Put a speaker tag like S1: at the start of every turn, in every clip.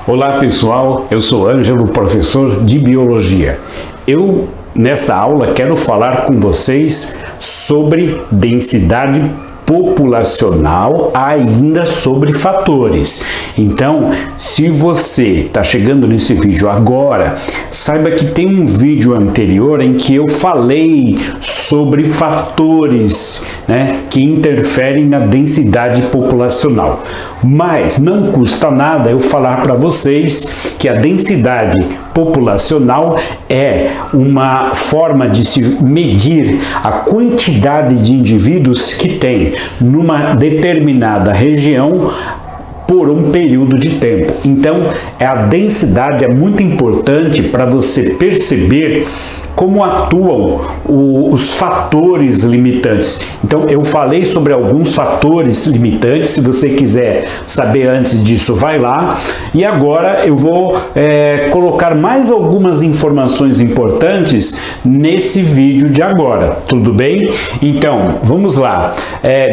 S1: Olá pessoal, eu sou Ângelo, professor de Biologia. Nessa aula quero falar com vocês sobre densidade populacional, ainda sobre fatores. Então, se você está chegando nesse vídeo agora, saiba que tem um vídeo anterior em que eu falei sobre fatores, que interferem na densidade populacional. Mas não custa nada eu falar para vocês que a densidade populacional é uma forma de se medir a quantidade de indivíduos que tem numa determinada região por um período de tempo. Então, a densidade é muito importante para você perceber como atuam os fatores limitantes. Então, eu falei sobre alguns fatores limitantes. Se você quiser saber antes disso, vai lá. E agora eu vou colocar mais algumas informações importantes nesse vídeo de agora. Tudo bem? Então, vamos lá.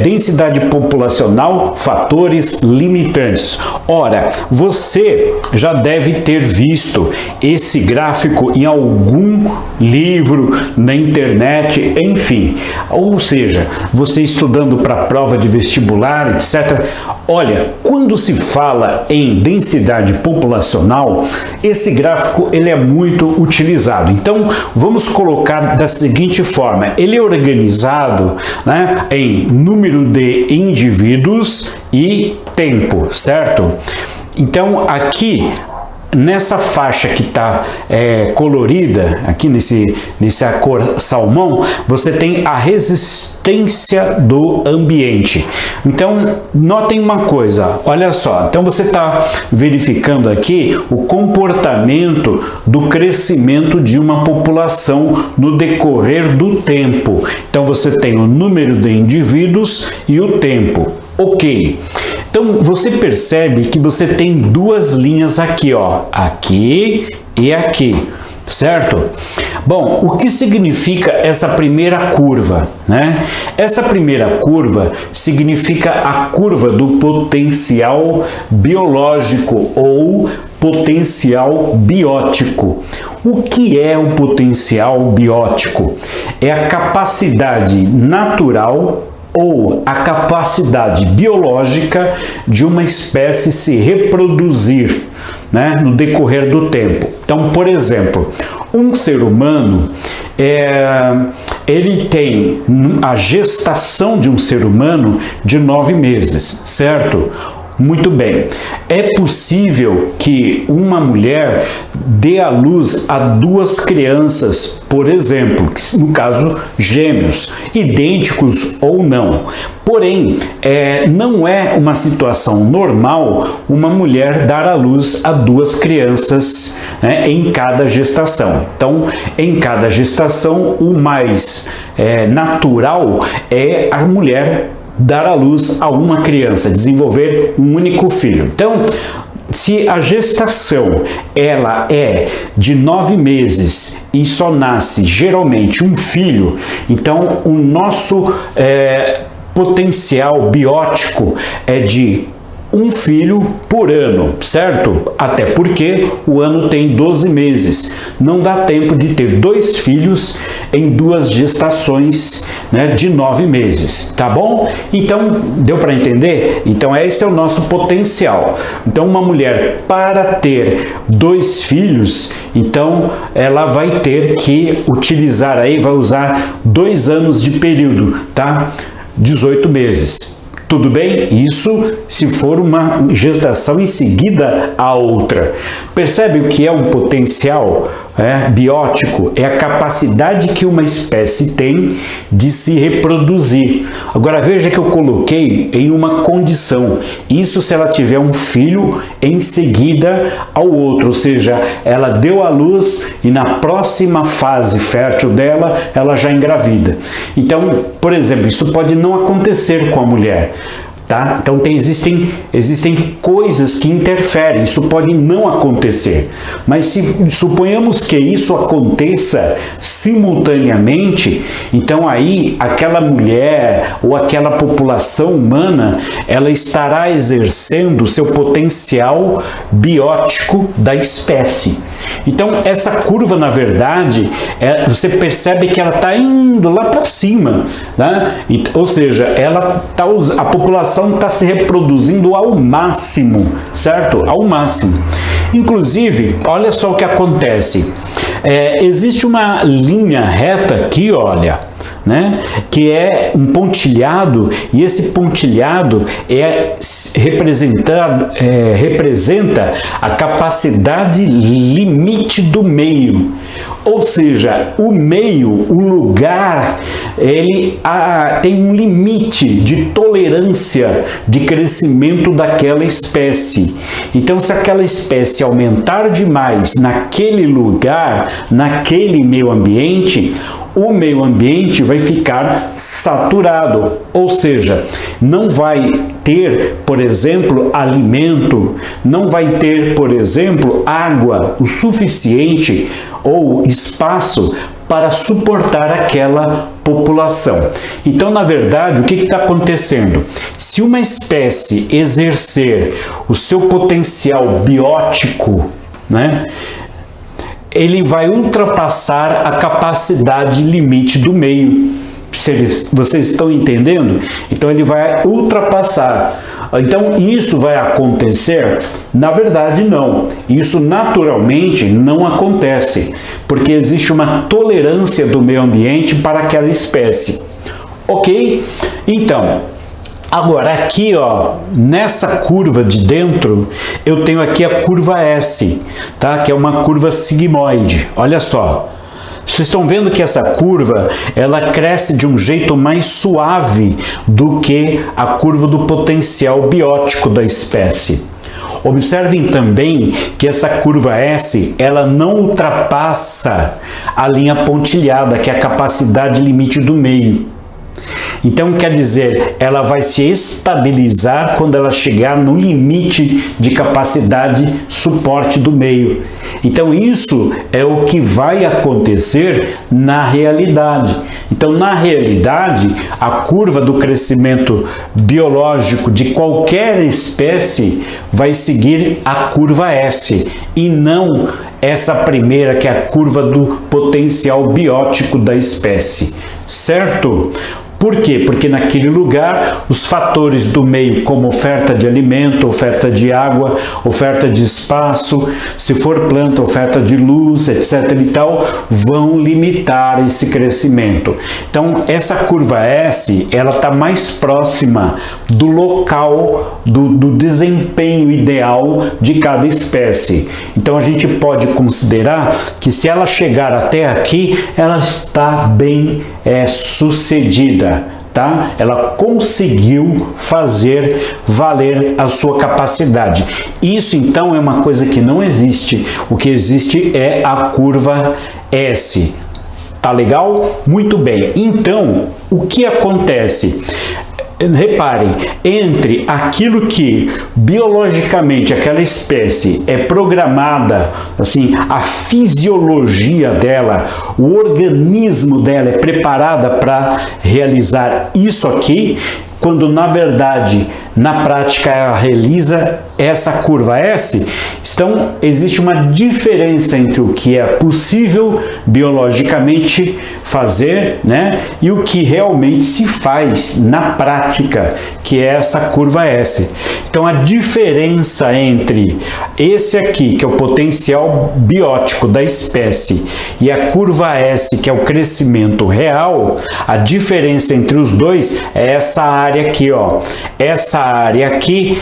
S1: Densidade populacional, fatores limitantes. Ora, você já deve ter visto esse gráfico em algum livro, na internet, enfim. Ou seja, você estudando para a prova de vestibular, etc. Olha, quando se fala em densidade populacional, esse gráfico ele é muito utilizado. Então, vamos colocar da seguinte forma. Ele é organizado em número de indivíduos e tempo, certo? Então, aqui nessa faixa que está colorida, aqui nessa cor salmão, você tem a resistência do ambiente. Então, notem uma coisa, olha só. Então, você está verificando aqui o comportamento do crescimento de uma população no decorrer do tempo. Então, você tem o número de indivíduos e o tempo. Ok. Então, você percebe que você tem duas linhas aqui, ó, aqui e aqui, certo? Bom, o que significa essa primeira curva, Essa primeira curva significa a curva do potencial biológico ou potencial biótico. O que é o potencial biótico? É a capacidade natural ou a capacidade biológica de uma espécie se reproduzir, no decorrer do tempo. Então, por exemplo, um ser humano, ele tem a gestação de um ser humano de 9 meses, certo? Muito bem. É possível que uma mulher dê à luz a 2 crianças, por exemplo, no caso gêmeos, idênticos ou não. Porém, não é uma situação normal uma mulher dar à luz a 2 crianças em cada gestação. Então, em cada gestação, o mais natural é a mulher dar à luz a uma criança, desenvolver um único filho. Então, se a gestação ela é de 9 meses e só nasce geralmente um filho, então o nosso potencial biótico é de um filho por ano, certo? Até porque o ano tem 12 meses. Não dá tempo de ter 2 filhos em 2 gestações de 9 meses, tá bom? Então, deu para entender? Então, esse é o nosso potencial. Então, uma mulher para ter 2 filhos, então, ela vai ter que utilizar vai usar 2 anos de período, tá? 18 meses. Tudo bem? Isso se for uma gestação em seguida a outra. Percebe o que é um potencial biótico? É a capacidade que uma espécie tem de se reproduzir. Agora veja que eu coloquei em uma condição. Isso se ela tiver um filho em seguida ao outro, ou seja, ela deu à luz e na próxima fase fértil dela, ela já engravida. Então, por exemplo, isso pode não acontecer com a mulher. Tá? Então existem coisas que interferem, isso pode não acontecer, mas se suponhamos que isso aconteça simultaneamente, então aí aquela mulher ou aquela população humana, ela estará exercendo o seu potencial biótico da espécie. Então essa curva, na verdade, você percebe que ela está indo lá para cima, né? Ou seja, a população está se reproduzindo ao máximo, certo? Ao máximo. Inclusive, olha só o que acontece. Existe uma linha reta aqui, olha, né, que é um pontilhado, e esse pontilhado representa a capacidade limite do meio. Ou seja, o meio, o lugar, ele tem um limite de tolerância de crescimento daquela espécie. Então, se aquela espécie aumentar demais naquele lugar, naquele meio ambiente, o meio ambiente vai ficar saturado, ou seja, não vai ter, por exemplo, alimento, não vai ter, por exemplo, água o suficiente ou espaço para suportar aquela população. Então, na verdade, o que está acontecendo? Se uma espécie exercer o seu potencial biótico, né, ele vai ultrapassar a capacidade limite do meio. Vocês estão entendendo? Então ele vai ultrapassar. Então isso vai acontecer? Na verdade não. Isso naturalmente não acontece, porque existe uma tolerância do meio ambiente para aquela espécie. Ok? Então, agora aqui, ó, nessa curva de dentro, eu tenho aqui a curva S, tá? Que é uma curva sigmoide. Olha só. Vocês estão vendo que essa curva, ela cresce de um jeito mais suave do que a curva do potencial biótico da espécie. Observem também que essa curva S, ela não ultrapassa a linha pontilhada, que é a capacidade limite do meio. Então, quer dizer, ela vai se estabilizar quando ela chegar no limite de capacidade suporte do meio. Então, isso é o que vai acontecer na realidade. Então, na realidade, a curva do crescimento biológico de qualquer espécie vai seguir a curva S e não essa primeira, que é a curva do potencial biótico da espécie, certo? Por quê? Porque naquele lugar os fatores do meio, como oferta de alimento, oferta de água, oferta de espaço, se for planta, oferta de luz, etc. e tal, vão limitar esse crescimento. Então, essa curva S, ela está mais próxima do local do desempenho ideal de cada espécie. Então, a gente pode considerar que se ela chegar até aqui, ela está bem sucedida, tá? Ela conseguiu fazer valer a sua capacidade. Isso então é uma coisa que não existe. O que existe é a curva S. Tá legal? Muito bem. Então, o que acontece? Reparem, entre aquilo que biologicamente aquela espécie é programada, assim, a fisiologia dela, o organismo dela é preparada para realizar isso aqui, quando na verdade, na prática, ela realiza essa curva S. Então, existe uma diferença entre o que é possível biologicamente fazer, né, e o que realmente se faz na prática, que é essa curva S. Então, a diferença entre esse aqui, que é o potencial biótico da espécie, e a curva S, que é o crescimento real, a diferença entre os dois é essa área aqui, ó. Essa área aqui,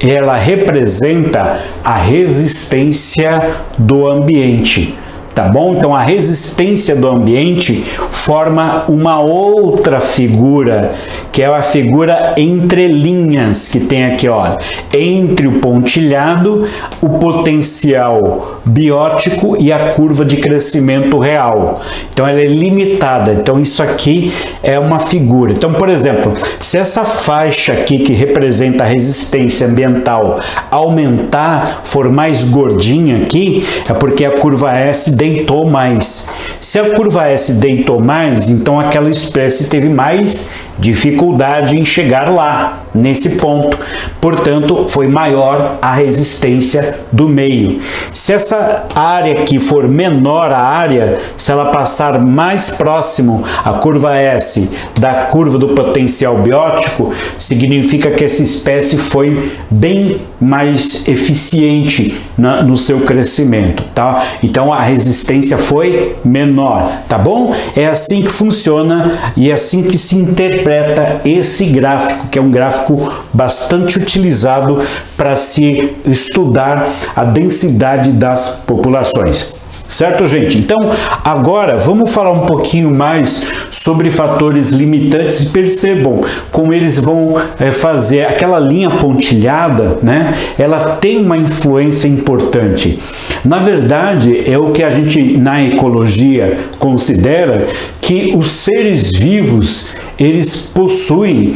S1: ela representa a resistência do ambiente, tá bom? Então, a resistência do ambiente forma uma outra figura, que que é a figura entre linhas que tem aqui, ó, entre o pontilhado, o potencial biótico e a curva de crescimento real. Então ela é limitada. Então isso aqui é uma figura. Então, por exemplo, se essa faixa aqui que representa a resistência ambiental aumentar, for mais gordinha aqui, é porque a curva S deitou mais. Se a curva S deitou mais, então aquela espécie teve mais dificuldade em chegar lá, nesse ponto. Portanto, foi maior a resistência do meio. Se essa área aqui for menor a área, se ela passar mais próximo a curva S da curva do potencial biótico, significa que essa espécie foi bem mais eficiente no seu crescimento, tá? Então a resistência foi menor, tá bom? É assim que funciona e é assim que se interpreta esse gráfico, que é um gráfico bastante utilizado para se estudar a densidade das populações. Certo, gente? Então, agora vamos falar um pouquinho mais sobre fatores limitantes e percebam como eles vão fazer aquela linha pontilhada, né? Ela tem uma influência importante. Na verdade, é o que a gente na ecologia considera que os seres vivos eles possuem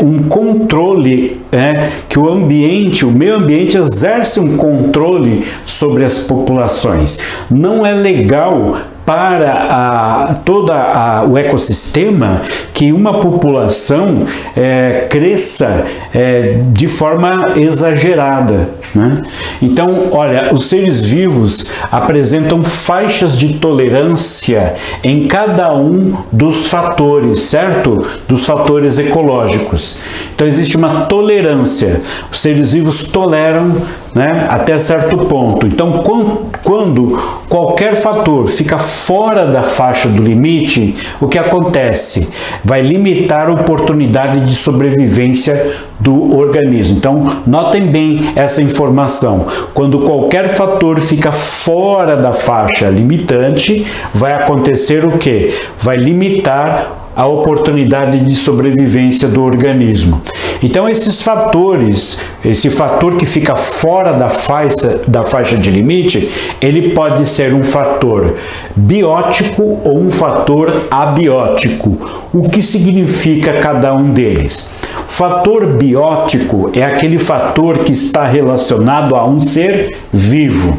S1: um controle, que o meio ambiente exerce um controle sobre as populações. Não é legal para todo o ecossistema que uma população cresça de forma exagerada, né? Então, olha, os seres vivos apresentam faixas de tolerância em cada um dos fatores, certo? Dos fatores ecológicos. Então, existe uma tolerância. Os seres vivos toleram, né, até certo ponto. Então, quando qualquer fator fica fora da faixa do limite, o que acontece? Vai limitar a oportunidade de sobrevivência do organismo. Então, notem bem essa informação. Quando qualquer fator fica fora da faixa limitante, vai acontecer o quê? Vai limitar a oportunidade de sobrevivência do organismo. Então, esses fatores, esse fator que fica fora da faixa de limite, ele pode ser um fator biótico ou um fator abiótico. O que significa cada um deles? O fator biótico é aquele fator que está relacionado a um ser vivo.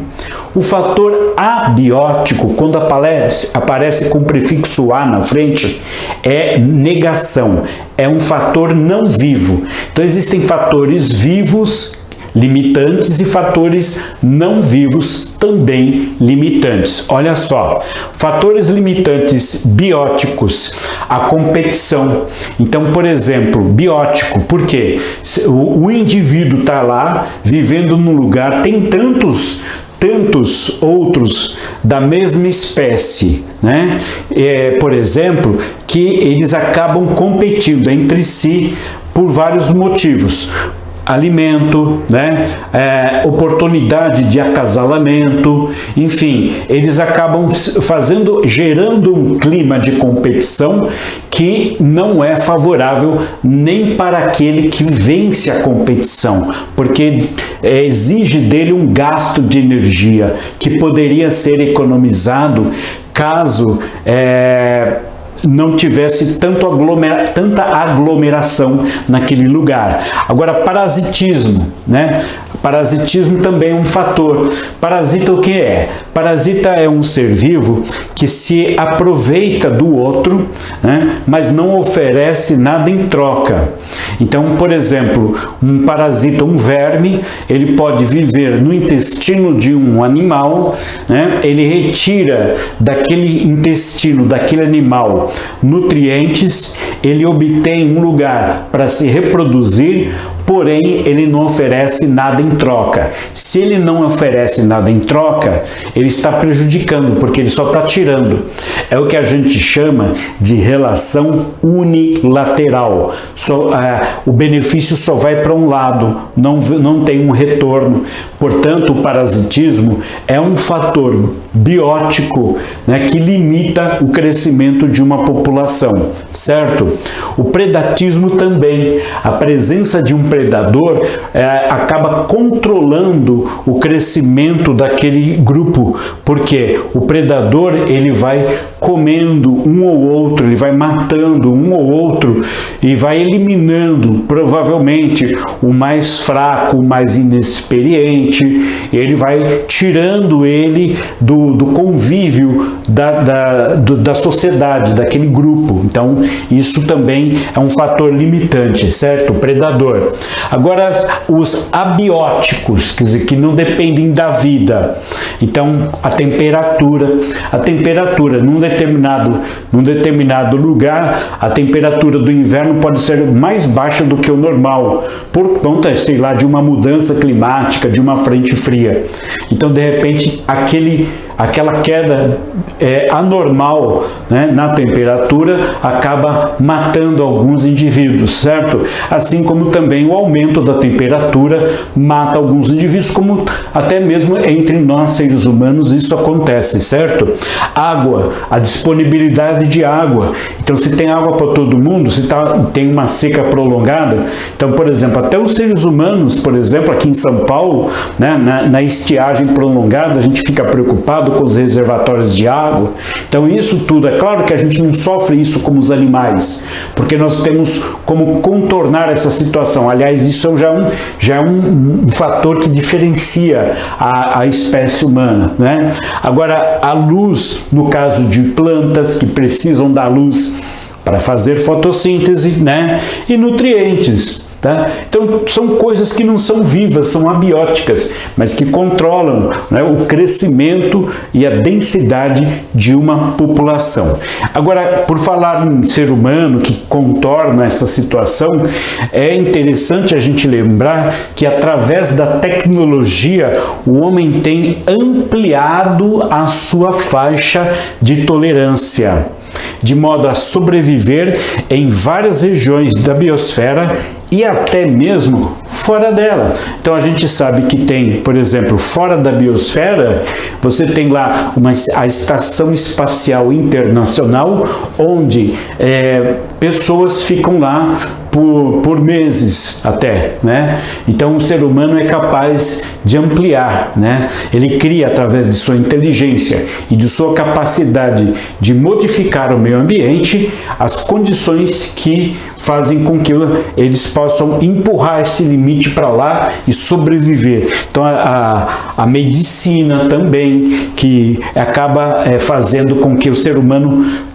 S1: O fator abiótico, quando aparece com o prefixo A na frente, é negação, é um fator não vivo. Então existem fatores vivos limitantes e fatores não vivos também limitantes. Olha só, fatores limitantes bióticos, a competição. Então, por exemplo, biótico, por quê? O indivíduo está lá vivendo num lugar, tem tantos outros da mesma espécie, né? Por exemplo, que eles acabam competindo entre si por vários motivos. Alimento, né? Oportunidade de acasalamento, enfim, eles acabam gerando um clima de competição que não é favorável nem para aquele que vence a competição, porque exige dele um gasto de energia que poderia ser economizado caso não tivesse tanta aglomeração naquele lugar. Agora, parasitismo, né? Parasitismo também é um fator. Parasita o que é? Parasita é um ser vivo que se aproveita do outro, né? Mas não oferece nada em troca. Então, por exemplo, um parasita, um verme, ele pode viver no intestino de um animal, né? Ele retira daquele intestino, daquele animal, nutrientes, ele obtém um lugar para se reproduzir, porém ele não oferece nada em troca. Se ele não oferece nada em troca, ele está prejudicando, porque ele só está tirando. É o que a gente chama de relação unilateral. O benefício só vai para um lado, não tem um retorno. Portanto, o parasitismo é um fator biótico, né, que limita o crescimento de uma população, certo? O predatismo também. A presença de um predador acaba controlando o crescimento daquele grupo, porque o predador ele vai comendo um ou outro, ele vai matando um ou outro e vai eliminando provavelmente o mais fraco, o mais inexperiente, ele vai tirando ele do convívio da sociedade, daquele grupo. Então isso também é um fator limitante, certo? O predador. Agora, os abióticos, quer dizer, que não dependem da vida. Então, a temperatura num determinado lugar, a temperatura do inverno pode ser mais baixa do que o normal, por conta, sei lá, de uma mudança climática, de uma frente fria. Então, de repente, aquela queda anormal, né, na temperatura acaba matando alguns indivíduos, certo? Assim como também o aumento da temperatura mata alguns indivíduos, como até mesmo entre nós seres humanos isso acontece, certo? Água, a disponibilidade de água. Então, se tem água para todo mundo, se tem uma seca prolongada, então, por exemplo, até os seres humanos, por exemplo, aqui em São Paulo, né, na estiagem prolongada, a gente fica preocupado com os reservatórios de água. Então isso tudo, é claro que a gente não sofre isso como os animais, porque nós temos como contornar essa situação. Aliás, isso já é um fator que diferencia a espécie humana, né? Agora, a luz, no caso de plantas que precisam da luz para fazer fotossíntese, né? E nutrientes. Tá? Então, são coisas que não são vivas, são abióticas, mas que controlam, né, o crescimento e a densidade de uma população. Agora, por falar em ser humano que contorna essa situação, é interessante a gente lembrar que através da tecnologia o homem tem ampliado a sua faixa de tolerância, de modo a sobreviver em várias regiões da biosfera e até mesmo fora dela. Então a gente sabe que tem, por exemplo, fora da biosfera, você tem lá a Estação Espacial Internacional, onde pessoas ficam lá por meses até, né? Então o ser humano é capaz de ampliar, né? Ele cria através de sua inteligência e de sua capacidade de modificar o meio ambiente as condições que fazem com que eles possam empurrar esse limite para lá e sobreviver. Então a medicina também, que acaba fazendo com que o ser humano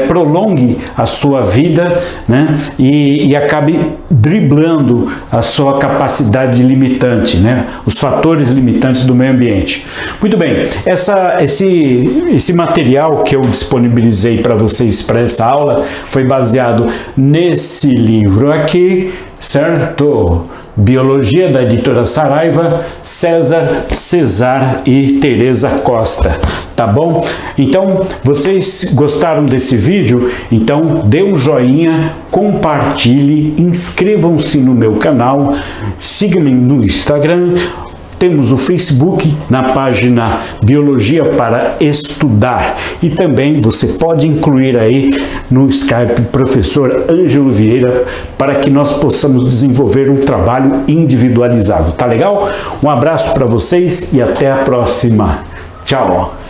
S1: prolongue a sua vida, né, e acabe driblando a sua capacidade limitante, né, os fatores limitantes do meio ambiente. Muito bem, esse material que eu disponibilizei para vocês para essa aula foi baseado nesse livro aqui, certo? Biologia, da editora Saraiva, César e Tereza Costa, tá bom? Então, vocês gostaram desse vídeo? Então, dê um joinha, compartilhe, inscrevam-se no meu canal, sigam-me no Instagram. Temos o Facebook na página Biologia para Estudar e também você pode incluir aí no Skype Professor Ângelo Vieira para que nós possamos desenvolver um trabalho individualizado. Tá legal? Um abraço para vocês e até a próxima. Tchau!